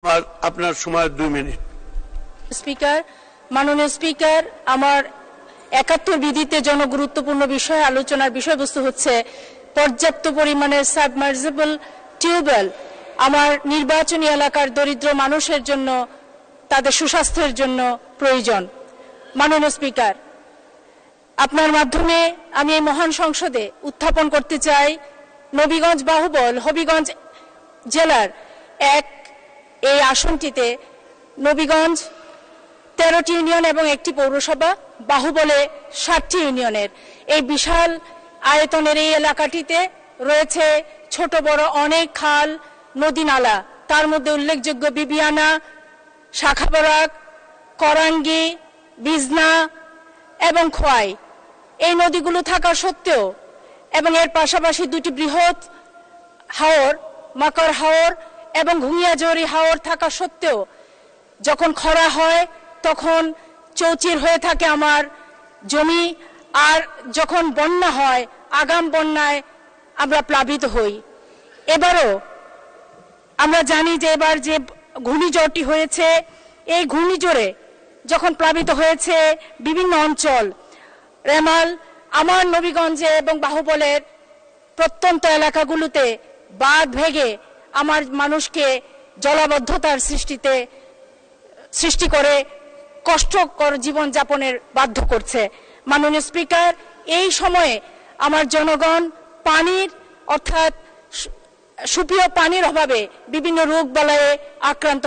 আপনার সময় 2 minute. Speaker, মাননীয় স্পিকার, আমার 71 বিধিতে জনগুরুত্বপূর্ণ বিষয় আলোচনার বিষয়বস্তু হচ্ছে পর্যাপ্ত পরিমাণের সাবমার্সিবল টিউবওয়েল আমার নির্বাচনী এলাকার দরিদ্র মানুষের জন্য, তাদের সুস্বাস্থ্যের জন্য প্রয়োজন। মাননীয় স্পিকার, আপনার মাধ্যমে আমি এই মহান সংসদে উত্থাপন করতে চাই নবীগঞ্জ বাহুবল হবিগঞ্জ জেলার এই আসনটিতে নবীগঞ্জ 13টি ইউনিয়ন এবং একটি পৌরসভা, বাহুবলে 60টি ইউনিয়নের এই বিশাল আয়তনের এই এলাকাটিতে রয়েছে ছোট বড় অনেক খাল, নদী, নালা। তার মধ্যে উল্লেখযোগ্য বিবিয়ানা, শাখাবরাক, করাঙ্গি, বিজনা এবং খোয়াই। এই নদীগুলো থাকা সত্ত্বেও এবং এর পাশাপাশি দুটি বৃহৎ হাওর, মাকড় হাওর এবং ঘুমিয়াজরি হাওর থাকা সত্ত্বেও যখন খরা হয় তখন চৌচির হয়ে থাকে আমার জমি, আর যখন বন্যা হয়, আগাম বন্যায় আমরা প্লাবিত হই। এবারও আমরা জানি যে এবার যে ঘূর্ণিঝড়টি হয়েছে, এই ঘূর্ণিঝড়ে যখন প্লাবিত হয়েছে বিভিন্ন অঞ্চল, রেমাল, আমার নবীগঞ্জে এবং বাহুবলের প্রত্যন্ত এলাকাগুলোতে বাঁধ ভেঙে আমার মানুষকে জলাবদ্ধতার সৃষ্টি করে কষ্টকর জীবনযাপনের বাধ্য করছে। মাননীয় স্পিকার, এই সময়ে আমার জনগণ পানির অর্থাৎ সুপেয় পানির অভাবে বিভিন্ন রোগ বালায়ে আক্রান্ত